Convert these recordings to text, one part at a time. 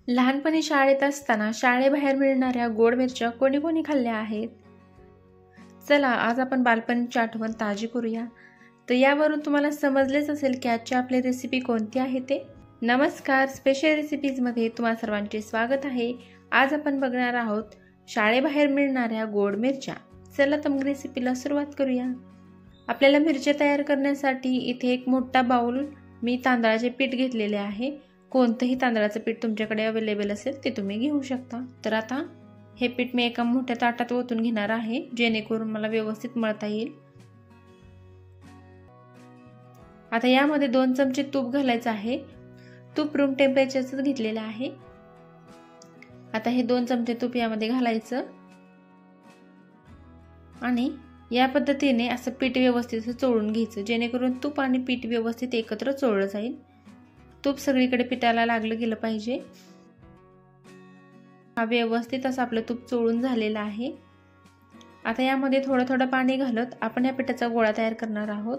लहानपणी शाळेत असताना शाळेबाहेर मिळणाऱ्या गोड मिरच्या कोणी कोणी खाल्ल्या आहेत? चला आज आपण बालपणीची आठवण ताजी करूया. तर यावरून तुम्हाला समजलेच असेल की आजची आपली रेसिपी कोणती आहे ते. नमस्कार, स्पेशल रेसिपीजमध्ये तुम्हा सर्वांचे स्वागत आहे. आज आपण बघणार आहोत शाळेबाहेर मिळणाऱ्या गोड मिरच्या. चला तर मग रेसिपीला सुरुवात करूया. आपल्याला मिरच्या तयार करण्यासाठी इथे एक मोठा बाउल मी तांदळाचे पीठ घेतलेले आहे. कोणतंही तांदळाचं पीठ तुमच्याकडे अवेलेबल असेल ते तुम्ही घेऊ शकता. तर आता हे पीठ मी एका मोठ्या ताटात ओतून घेणार आहे, जेणेकरून मला व्यवस्थित मळता येईल. आता यामध्ये 2 चमचे तूप घालायचं आहे. तूप रूम टेम्परेचरच घेतलेलं आहे. आता हे 2 चमचे तूप यामध्ये घालायचं आणि या पद्धतीने असं पीठ व्यवस्थित चोळून घ्यायचं, जेणेकरून तूप आणि पीठ व्यवस्थित एकत्र चोळलं जाईल. तूप सगळीकडे पिठाला लागलं गेलं पाहिजे. हा व्यवस्थित असं आपलं तूप चोळून झालेलं आहे. आता यामध्ये थोडं थोडं पाणी घालत आपण या पिठाचा गोळा तयार करणार आहोत.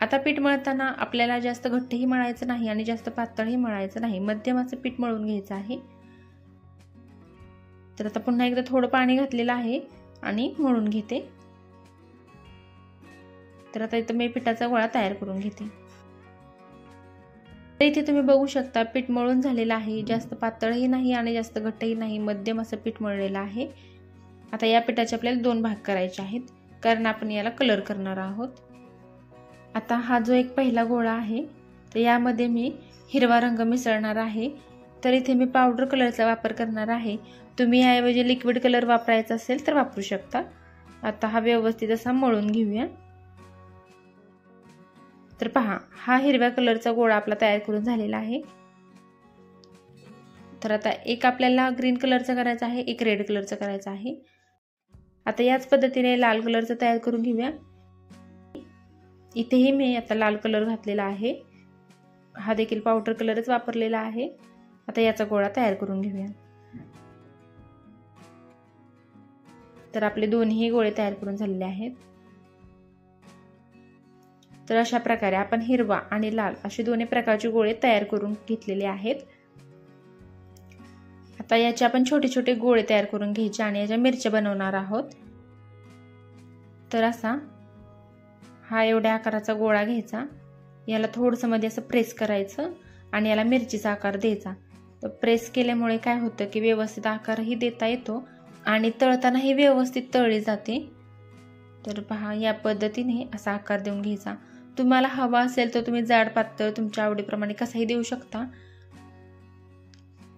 आता पीठ मळताना आपल्याला जास्त घट्टही मळायचं नाही आणि जास्त पातळही मळायचं नाही, मध्यम असं पीठ मळून घ्यायचं आहे. तर आता पुन्हा एकदा थोडं पाणी घातलेलं आहे आणि मळून घेते. तर आता इथं मी पिठाचा गोळा तयार करून घेते. इथे तुम्ही बघू शकता पीठ मळून झालेलं आहे. जास्त पातळही नाही आणि जास्त घट्टही नाही, मध्यम असं पीठ मळलेलं आहे. आता या पिठाचे आपल्याला 2 भाग करायचे आहेत, कारण आपण याला कलर करणार आहोत. आता हा जो एक पहिला गोळा आहे तर यामध्ये मी हिरवा रंग मिसळणार आहे. तर इथे मी पावडर कलरचा वापर करणार आहे. तुम्ही याऐवजी लिक्विड कलर वापरायचा असेल तर वापरू शकता. आता हा व्यवस्थित असा मळून घेऊया. तर पहा, हा हिरव्या कलरचा गोळा आपला तयार करून झालेला आहे. तर आता एक आपल्याला ग्रीन कलरचा करायचा आहे, एक रेड कलरचा करायचा आहे. आता याच पद्धतीने लाल कलरचा तयार करून घेऊया. इथेही मी आता लाल कलर घातलेला आहे. हा देखील पावडर कलरच वापरलेला आहे. आता याचा गोळा तयार करून घेऊया. तर आपले दोन्ही गोळे तयार करून झालेले आहेत. तर अशा प्रकारे आपण हिरवा आणि लाल असे दोन्ही प्रकारचे गोळे तयार करून घेतलेले आहेत. आता याचे आपण छोटे छोटे गोळे तयार करून घ्यायचे आणि याच्या मिरच्या बनवणार आहोत. तर असा हा एवढ्या आकाराचा गोळा घ्यायचा. याला थोडंसं मध्ये असं प्रेस करायचं आणि याला मिरचीचा आकार द्यायचा. तर प्रेस केल्यामुळे काय होतं की व्यवस्थित आकारही देता येतो आणि तळतानाही व्यवस्थित तळली जाते. तर पहा, या पद्धतीने असा आकार देऊन घ्यायचा. तुम्हाला हवा असेल तर तुम्ही जाड पातळ तुमच्या आवडीप्रमाणे कसाही देऊ शकता,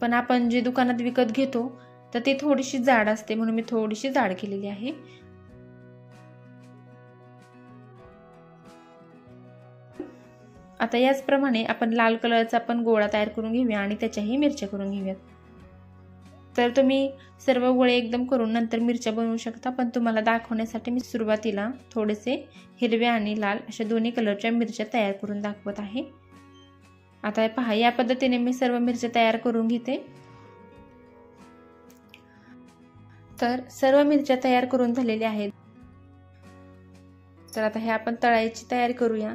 पण आपण जे दुकानात विकत घेतो तर ती थोडीशी जाड असते, म्हणून मी थोडीशी जाड केलेली आहे. आता याचप्रमाणे आपण लाल कलरचा पण गोळा तयार करून घेऊया आणि त्याच्याही मिरच्या करून घेऊयात. तर तुम्ही सर्व गोळे एकदम करून नंतर मिरच्या बनवू शकता, पण तुम्हाला दाखवण्यासाठी मी सुरुवातीला थोडेसे हिरव्या आणि लाल अशा दोन्ही कलरच्या मिरच्या तयार करून दाखवत आहे. आता पहा, या पद्धतीने मी सर्व मिरच्या तयार करून घेते. तर सर्व मिरच्या तयार करून झालेल्या आहेत. तर आता हे आपण तळायची तयारी करूया.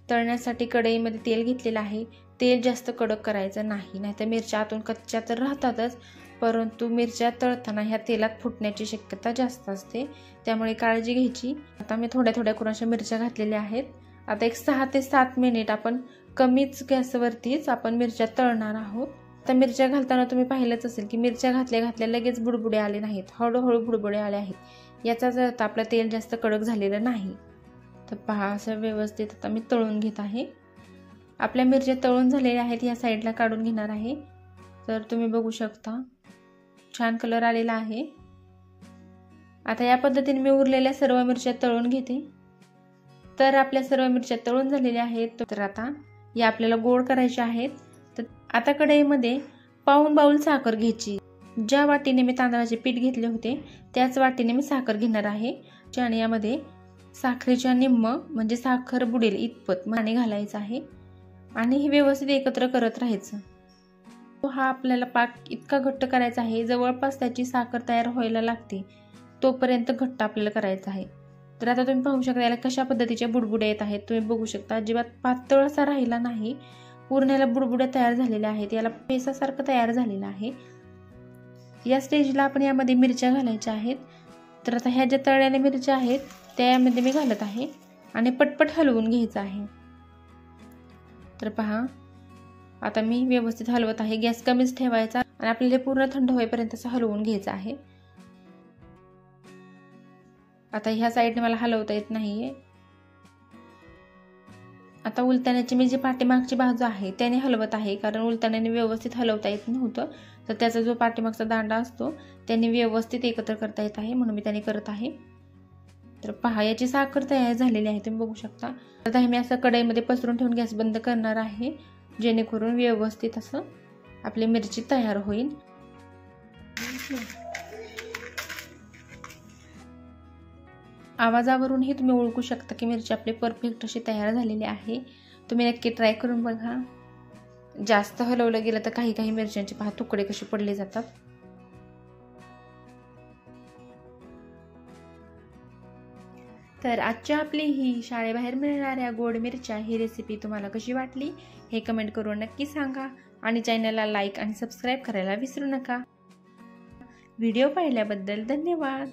तळण्यासाठी कढईमध्ये तेल घेतलेलं आहे. तेल जास्त कडक करायचं नाही, नाहीतर मिरच्या आतून कच्च्या तर राहतातच, परंतु मिरच्या तळताना ह्या तेलात फुटण्याची शक्यता जास्त असते, त्यामुळे काळजी घ्यायची. आता मी थोड्या थोड्या करून अशा मिरच्या घातलेल्या आहेत. आता एक 6 ते 7 मिनिट आपण कमीच गॅसवरतीच आपण मिरच्या तळणार आहोत. तर मिरच्या घालताना तुम्ही पाहिलंच असेल की मिरच्या घातल्या घातल्या लगेच बुडबुडे आले नाहीत, हळूहळू बुडबुडे आले आहेत. याचाच अर्थ आपलं तेल जास्त कडक झालेलं नाही. तर पहा, असं व्यवस्थित आता मी तळून घेत आहे. आपल्या मिरच्या तळून झालेल्या आहेत, या साईडला काढून घेणार आहे. तर तुम्ही बघू शकता छान कलर आलेला आहे. आता या पद्धतीने मी उरलेल्या सर्व मिरच्या तळून घेते. तर आपल्या सर्व मिरच्या तळून झालेल्या आहेत. तर आता या आपल्याला गोड करायच्या आहेत. तर आता कढईमध्ये पाऊण बाउल साखर घ्यायची. ज्या वाटीने मी तांदळाचे पीठ घेतले होते त्याच वाटीने मी साखर घेणार आहे आणि यामध्ये साखरेच्या निम्म म्हणजे साखर बुडेल इतपत पाणी घालायचं आहे आणि हे व्यवस्थित एकत्र करत राहायचं. हा आपल्याला पाक इतका घट्ट करायचा आहे, जवळपास त्याची साखर तयार व्हायला लागते तोपर्यंत घट्ट आपल्याला करायचं आहे. तर आता तुम्ही पाहू शकता याला कशा पद्धतीच्या बुडबुड्या येत आहेत. तुम्ही बघू शकता अजिबात पातळ असा राहिला नाही, पूर्ण याला बुडबुड्या तयार झालेल्या आहेत, याला पेसासारखं तयार झालेलं आहे। या स्टेजला आपण यामध्ये मिरच्या घालायच्या आहेत। तर आता ह्या ज्या तळलेल्या मिरच्या आहेत त्या यामध्ये मी घालत आहे आणि पटपट हलवून घ्यायचं आहे। तर पहा, आता मी व्यवस्थित हलवत आहे। गॅस कमीच ठेवायचा आणि आपल्याला पूर्ण थंड होईपर्यंत असं हलवून घ्यायचं आहे। आता ह्या साईडने मला हलवता येत नाहीये। आता उलताण्याची मी जी पाठीमागची बाजू आहे त्याने हलवत आहे, कारण उलताण्याने व्यवस्थित हलवता येत नव्हतं। तर त्याचा जो पाठीमागचा दांडा असतो त्याने व्यवस्थित एकत्र करता येत आहे, म्हणून मी त्याने करत आहे। तर पहा, याची साखर तयार झालेली आहे, तुम्ही बघू शकता। आता हे मी असं कढईमध्ये पसरून ठेवून गॅस बंद करणार आहे, जेणेकरून व्यवस्थित असं आपली मिरची तयार होईल। आवाजावरूनही तुम्ही ओळखू शकता की मिरची आपली परफेक्ट अशी तयार झालेली आहे। तुम्ही नक्की ट्राय करून बघा। जास्त हलवलं गेलं तर काही काही मिरच्यांचे पहा तुकडे कसे पडले जातात। तर आजची आपली ही शाळेबाहेर मिळणाऱ्या गोड मिरच्या ही रेसिपी तुम्हाला कशी वाटली हे कमेंट करून नक्की सांगा आणि चॅनलला लाईक आणि सबस्क्राईब करायला विसरू नका। व्हिडिओ पाहिल्याबद्दल धन्यवाद।